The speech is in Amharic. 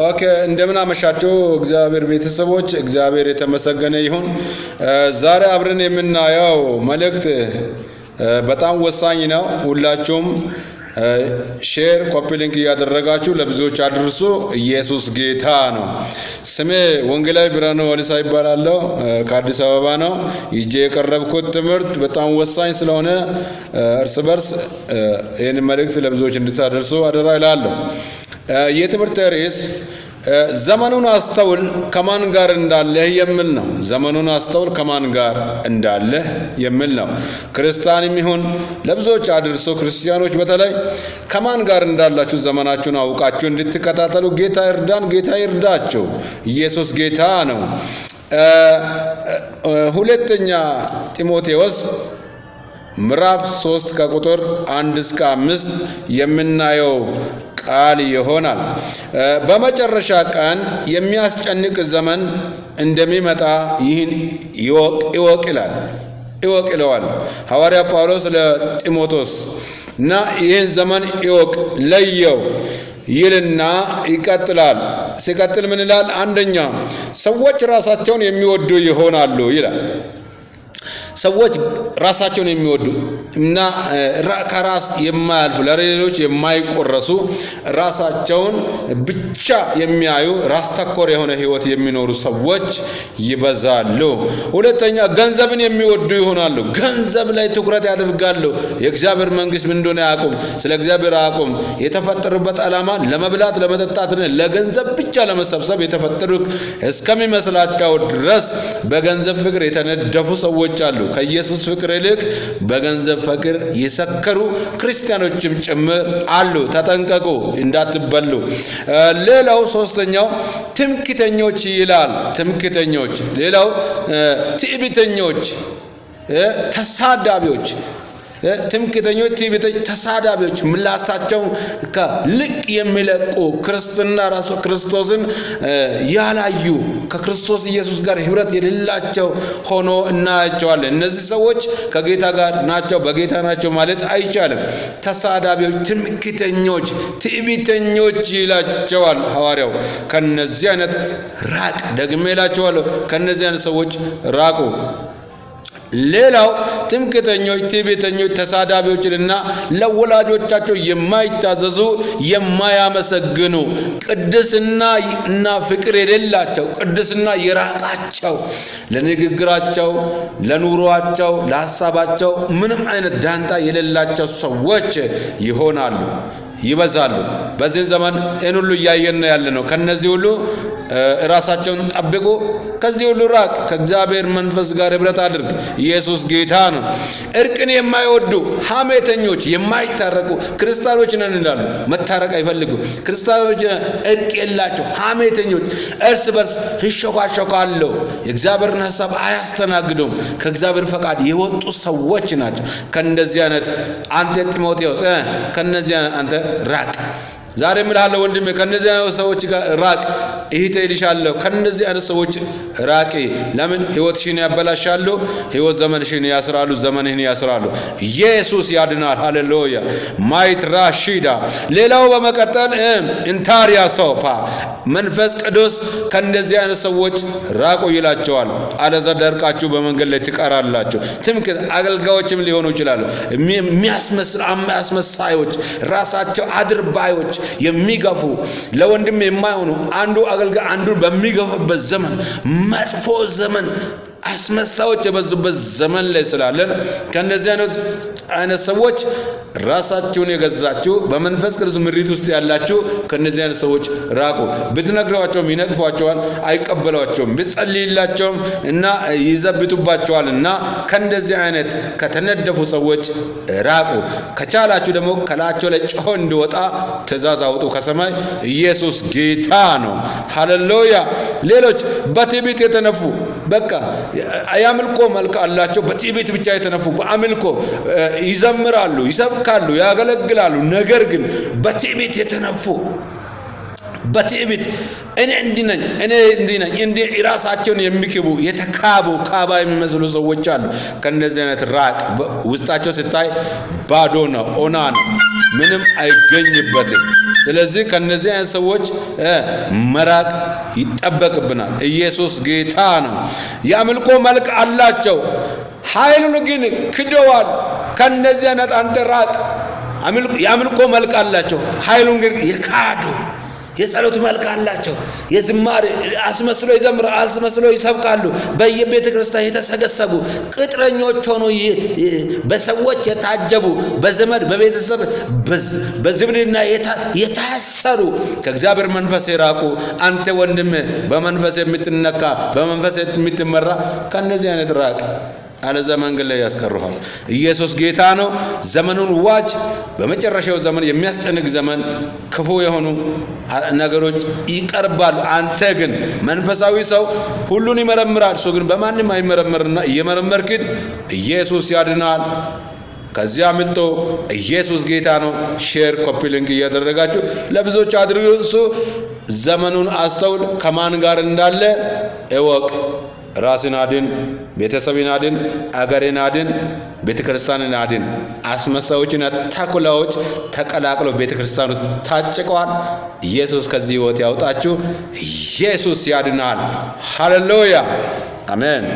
ኦኬ እንደምን አመሻችሁ እግዚአብሔር ቤተሰቦች እግዚአብሔር የተመሰገነ ይሁን። ዛሬ አብረን የምናየው መልእክት በጣም ወሳኝ ነው። ሁላችሁም ሼር ኮፒ ሊንክ ያደረጋችሁ ለብዙዎች አድርሱ። ኢየሱስ ጌታ ነው። ስሜ ወንጌላዊ ብርሃኑ ወልሳ ይባላልው ከአዲስ አበባ ነው። ይጄ የቀረብኩት ትምህርት በጣም ወሳኝ ስለሆነ እርስ በርስ ይህን መልእክት ለብዙዎች እንድታደርሱ አደራ እላለሁ። የትምህርት ርዕስ ዘመኑን አስተውል ከማን ጋር እንዳለህ የሚል ነው። ዘመኑን አስተውል ከማን ጋር እንዳለህ የሚል ነው። ክርስቲያንም ይሁን ለብዙዎች አድርሶ ክርስቲያኖች በተለይ ከማን ጋር እንዳላችሁ ዘመናችሁን አውቃችሁ እንድትከታተሉ ጌታ ይርዳን፣ ጌታ ይርዳችሁ። ኢየሱስ ጌታ ነው። ሁለተኛ ጢሞቴዎስ ምዕራፍ 3 ከቁጥር 1 እስከ 5 የምናየው ቃል ይሆናል። በመጨረሻ ቀን የሚያስጨንቅ ዘመን እንደሚመጣ ይህን ይወቅ ይለዋል ሐዋርያ ጳውሎስ ለጢሞቴዎስ እና ይህን ዘመን ይወቅ ለየው ይልና ይቀጥላል። ሲቀጥል ምን ይላል? አንደኛ ሰዎች ራሳቸውን የሚወዱ ይሆናሉ ይላል። ሰዎች ራሳቸውን የሚወዱ እና ከራስ የማያልፉ ለሌሎች የማይቆረሱ ራሳቸውን ብቻ የሚያዩ ራስ ተኮር የሆነ ህይወት የሚኖሩ ሰዎች ይበዛሉ። ሁለተኛ ገንዘብን የሚወዱ ይሆናሉ። ገንዘብ ላይ ትኩረት ያደርጋሉ። የእግዚአብሔር መንግስት ምን እንደሆነ አያውቁም። ስለ እግዚአብሔር አያውቁም። የተፈጠሩበት ዓላማ ለመብላት ለመጠጣት ለገንዘብ ብቻ ለመሰብሰብ የተፈጠሩ እስከሚመስላቸው ድረስ በገንዘብ ፍቅር የተነደፉ ሰዎች አሉ። ከኢየሱስ ፍቅር ይልቅ በገንዘብ ፍቅር የሰከሩ ክርስቲያኖችም ጭምር አሉ። ተጠንቀቁ እንዳትበሉ። ሌላው ሶስተኛው ትምክህተኞች ይላል። ትምክህተኞች። ሌላው ትዕቢተኞች፣ ተሳዳቢዎች። ትምክህተኞች፣ ተሳዳቢዎች፣ ምላሳቸው ከልቅ የሚለቁ ክርስትና ራሱ ክርስቶስን ያላዩ ከክርስቶስ ኢየሱስ ጋር ህብረት የሌላቸው ሆኖ እናያቸዋለን። እነዚህ ሰዎች ከጌታ ጋር ናቸው፣ በጌታ ናቸው ማለት አይቻልም። ተሳዳቢዎች፣ ትምክህተኞች፣ ትዕቢተኞች ይላቸዋል ሐዋርያው። ከነዚህ አይነት ራቅ። ደግሜ እላቸዋለሁ ከነዚህ አይነት ሰዎች ራቁ። ሌላው ትምክህተኞች፣ ትዕቢተኞች፣ ተሳዳቢዎችና ለወላጆቻቸው የማይታዘዙ የማያመሰግኑ ቅድስና እና ፍቅር የሌላቸው ቅድስና የራቃቸው ለንግግራቸው፣ ለኑሯቸው፣ ለሐሳባቸው ምንም አይነት ዳንታ የሌላቸው ሰዎች ይሆናሉ፣ ይበዛሉ። በዚህ ዘመን ይህን ሁሉ እያየን ያለነው። ከነዚህ ሁሉ ራሳቸውን ጠብቁ። ከዚህ ሁሉ ራቅ። ከእግዚአብሔር መንፈስ ጋር ህብረት አድርግ። ኢየሱስ ጌታ ነው። እርቅን የማይወዱ ሐሜተኞች፣ የማይታረቁ ክርስቲያኖች ነን ይላሉ፣ መታረቅ አይፈልጉ። ክርስቲያኖች እርቅ የላቸው፣ ሐሜተኞች፣ እርስ በርስ ይሾካሾካሉ፣ የእግዚአብሔርን ሐሳብ አያስተናግዱም፣ ከእግዚአብሔር ፈቃድ የወጡ ሰዎች ናቸው። ከነዚህ አይነት አንተ ጢሞቴዎስ ከነዚህ አንተ ራቅ። ዛሬ ምልሃለሁ ወንድሜ ከነዚህ አይነት ሰዎች ጋር ራቅ። እህቴ እልሻለሁ ከነዚህ አይነት ሰዎች ራቂ። ለምን? ህይወትሽን ያበላሻሉ፣ ህይወት ዘመንሽን ያስራሉ፣ ዘመንህን ያስራሉ። ኢየሱስ ያድናል። ሃሌሉያ ማይትራሺዳ። ሌላው በመቀጠል እንታሪያ ሶፓ መንፈስ ቅዱስ ከነዚህ አይነት ሰዎች ራቁ ይላቸዋል። አለዚያ ደርቃችሁ በመንገድ ላይ ትቀራላችሁ። ትምክህት አገልጋዮችም ሊሆኑ ይችላሉ። አስመሳዮች፣ ራሳቸው አድርባዮች፣ የሚገፉ ለወንድም የማይሆኑ አንዱ አገልጋይ አንዱን በሚገፋበት ዘመን መጥፎ ዘመን አስመሳዮች የበዙበት ዘመን ላይ ስላለን ከነዚህ አይነት ሰዎች ራሳችሁን የገዛችሁ በመንፈስ ቅዱስ ምሪት ውስጥ ያላችሁ ከነዚህ አይነት ሰዎች ራቁ። ብትነግሯቸውም ይነቅፏቸዋል፣ አይቀበሏቸውም። ብትጸልይላቸውም እና ይዘብቱባቸዋል። እና ከነዚህ አይነት ከተነደፉ ሰዎች ራቁ። ከቻላችሁ ደግሞ ከላያቸው ላይ ጮህ እንዲወጣ ትእዛዝ አውጡ ከሰማይ። ኢየሱስ ጌታ ነው። ሃሌሉያ። ሌሎች በትዕቢት የተነፉ በቃ ያምልኮ መልክ አላቸው። በትዕቢት ብቻ የተነፉ በአምልኮ ይዘምራሉ፣ ይሰብካሉ፣ ያገለግላሉ። ነገር ግን በትዕቢት የተነፉ በትዕቢት እኔ እንዲህ ነኝ እንዲህ ራሳቸውን የሚክቡ የተካቡ ካባ የሚመስሉ ሰዎች አሉ። ከነዚህ አይነት ራቅ። ውስጣቸው ሲታይ ባዶ ነው፣ ኦና ነው። ምንም አይገኝበትም። ስለዚህ ከነዚህ አይነት ሰዎች መራቅ ይጠበቅብናል። ኢየሱስ ጌታ ነው። የአምልኮ መልክ አላቸው፣ ኃይሉን ግን ክደዋል። ከነዚህ አይነት አንተ ራቅ። የአምልኮ መልክ አላቸው፣ ኃይሉን ግን የካዱ። የጸሎት መልክ አላቸው፣ የዝማሬ አስመስሎ ይዘምራሉ፣ አስመስሎ ይሰብካሉ። በየቤተ ክርስቲያን የተሰገሰጉ ቅጥረኞች ሆኖ በሰዎች የታጀቡ በዘመድ በቤተሰብ በዝምድና የታሰሩ ከእግዚአብሔር መንፈስ የራቁ አንተ ወንድም በመንፈስ የምትነካ በመንፈስ የምትመራ ከነዚህ አይነት ራቅ። አለዛ መንገድ ላይ ያስቀሩሃል። ኢየሱስ ጌታ ነው። ዘመኑን ዋጅ። በመጨረሻው ዘመን የሚያስጨንቅ ዘመን፣ ክፉ የሆኑ ነገሮች ይቀርባሉ። አንተ ግን መንፈሳዊ ሰው ሁሉን ይመረምራል፣ እሱ ግን በማንም አይመረምርና እየመረመርክ ኢየሱስ ያድናል። ከዚያ አምልጦ ኢየሱስ ጌታ ነው። ሼር ኮፒ ሊንክ እያደረጋችሁ ለብዙዎች አድርሱ። ዘመኑን አስተውል። ከማን ጋር እንዳለ እወቅ። ራስን አድን፣ ቤተሰብን አድን፣ አገርን አድን፣ ቤተክርስቲያንን አድን። አስመሳዮችና ተኩላዎች ተቀላቅለው ቤተክርስቲያን ውስጥ ታጭቀዋል። ኢየሱስ ከዚህ ሕይወት ያውጣችሁ። ኢየሱስ ያድናል። ሃሌሉያ አሜን።